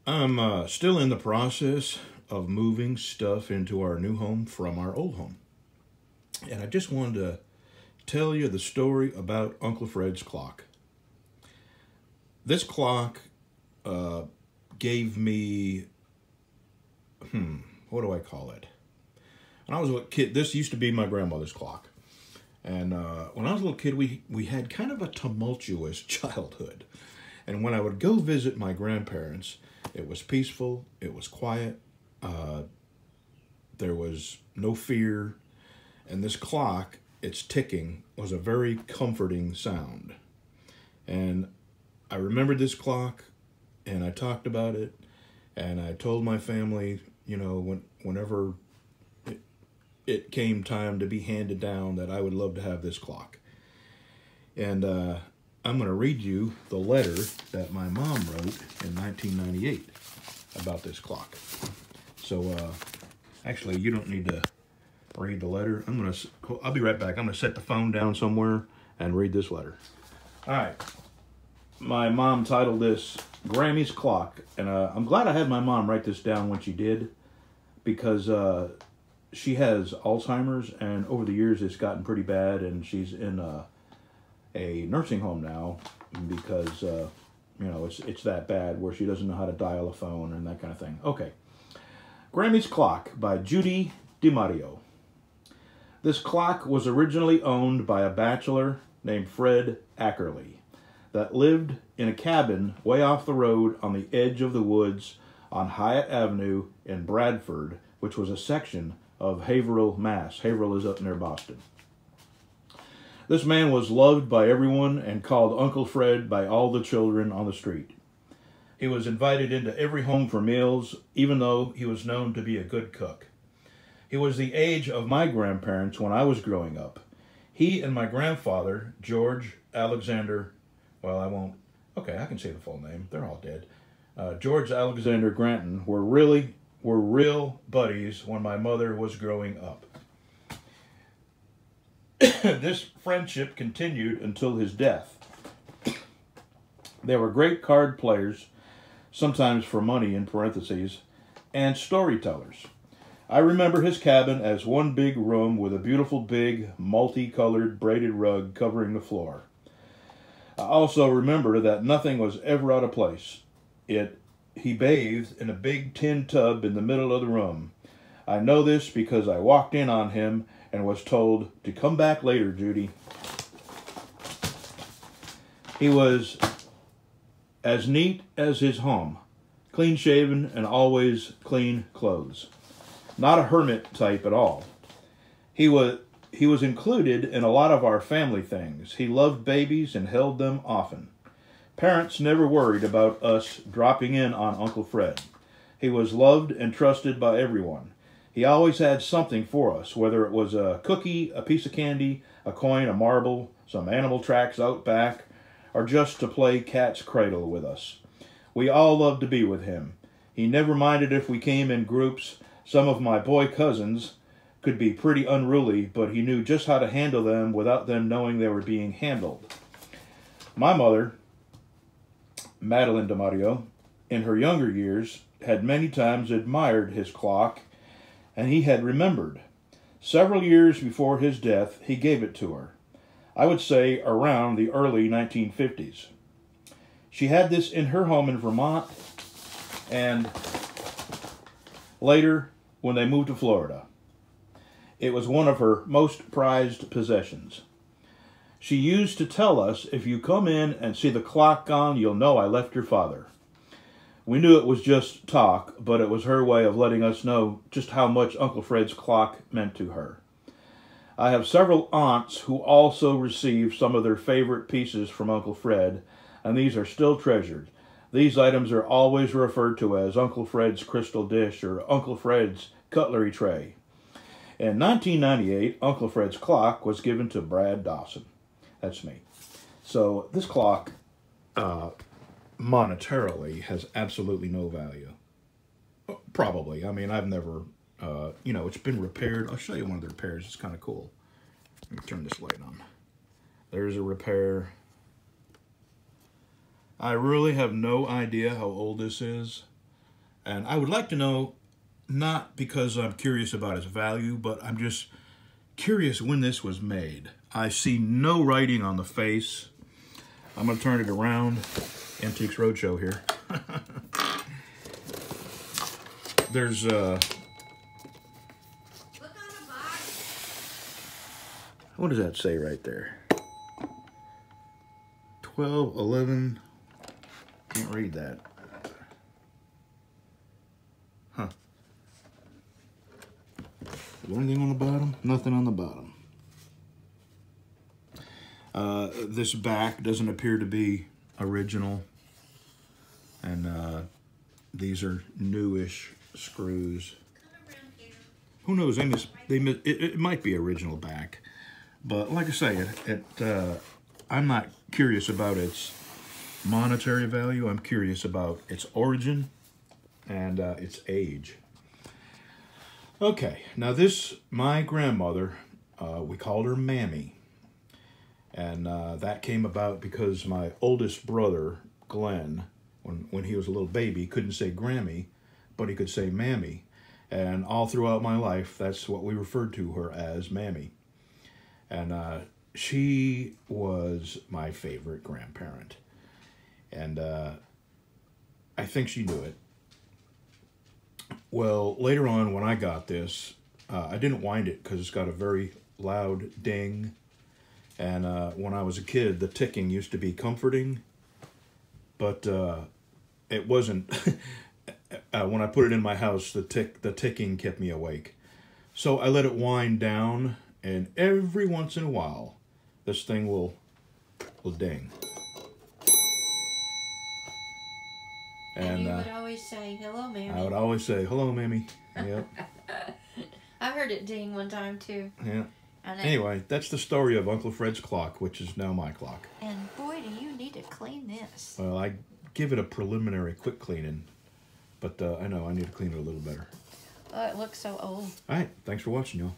I'm still in the process of moving stuff into our new home from our old home. And I just wanted to tell you the story about Uncle Fred's clock. This clock uh, gave me, what do I call it? When I was a little kid, this used to be my grandmother's clock. And when I was a little kid, we had kind of a tumultuous childhood. And when I would go visit my grandparents, it was peaceful, it was quiet, there was no fear, and this clock, its ticking, was a very comforting sound. And I remembered this clock, and I talked about it, and I told my family, whenever it came time to be handed down, that I would love to have this clock. And I'm going to read you the letter that my mom wrote in 1998 about this clock. So, actually, you don't need to read the letter. I'll be right back. I'm going to set the phone down somewhere and read this letter. All right. My mom titled this Grammy's Clock. And I'm glad I had my mom write this down when she did, because she has Alzheimer's, and over the years it's gotten pretty bad, and she's in a nursing home now because it's that bad where she doesn't know how to dial a phone and that kind of thing. Okay. Grammy's Clock by Judy DiMario. This clock was originally owned by a bachelor named Fred Ackerley that lived in a cabin way off the road on the edge of the woods on Hyatt Avenue in Bradford, which was a section of Haverhill, Mass. Haverhill is up near Boston. This man was loved by everyone and called Uncle Fred by all the children on the street. He was invited into every home for meals, even though he was known to be a good cook. He was the age of my grandparents when I was growing up. He and my grandfather, George Alexander, I can say the full name, they're all dead. George Alexander Granton were real buddies when my mother was growing up. This friendship continued until his death. They were great card players, sometimes for money in parentheses, and storytellers. I remember his cabin as one big room with a beautiful big multicolored braided rug covering the floor. I also remember that nothing was ever out of place. He bathed in a big tin tub in the middle of the room. I know this because I walked in on him and was told to come back later, Judy. He was as neat as his home, clean-shaven and always clean clothes. Not a hermit type at all. He was included in a lot of our family things. He loved babies and held them often. Parents never worried about us dropping in on Uncle Fred. He was loved and trusted by everyone. He always had something for us, whether it was a cookie, a piece of candy, a coin, a marble, some animal tracks out back, or just to play cat's cradle with us. We all loved to be with him. He never minded if we came in groups. Some of my boy cousins could be pretty unruly, but he knew just how to handle them without them knowing they were being handled. My mother, Madeline DiMario, in her younger years, had many times admired his clock, and he had remembered. Several years before his death, he gave it to her. I would say around the early 1950s. She had this in her home in Vermont, and later, when they moved to Florida, it was one of her most prized possessions. She used to tell us, if you come in and see the clock gone, you'll know I left your father. We knew it was just talk, but it was her way of letting us know just how much Uncle Fred's clock meant to her. I have several aunts who also received some of their favorite pieces from Uncle Fred, and these are still treasured. These items are always referred to as Uncle Fred's crystal dish or Uncle Fred's cutlery tray. In 1998, Uncle Fred's clock was given to Brad Dawson. That's me. So this clock, monetarily, has absolutely no value. Probably. I mean, I've never, it's been repaired. I'll show you one of the repairs. It's kind of cool. Let me turn this light on. There's a repair. I really have no idea how old this is. And I would like to know, not because I'm curious about its value, but I'm just curious when this was made. I see no writing on the face. I'm going to turn it around. Antiques Roadshow here. There's Look on the box. what does that say right there? 12, 11. Can't read that. Huh. Is there anything on the bottom? Nothing on the bottom. This back doesn't appear to be original. And these are newish screws. Who knows? It might be original back. But like I say, I'm not curious about its monetary value. I'm curious about its origin and its age. Okay, now this, my grandmother, we called her Mammy. And that came about because my oldest brother, Glenn, when he was a little baby, couldn't say Grammy, but he could say Mammy. And all throughout my life, that's what we referred to her as, Mammy. And she was my favorite grandparent. And I think she knew it. Well, later on when I got this, I didn't wind it because it's got a very loud ding. And when I was a kid, the ticking used to be comforting. But it wasn't. When I put it in my house, the ticking kept me awake. So I let it wind down, and every once in a while, this thing will ding. And you would always say, "Hello, Mammy." I would always say, "Hello, Mammy." Yep. I heard it ding one time too. Yeah. Anyway, that's the story of Uncle Fred's clock, which is now my clock. And boy, do you need to clean this. Well, I give it a preliminary quick cleaning, but I know I need to clean it a little better. Oh, it looks so old. All right. Thanks for watching, y'all.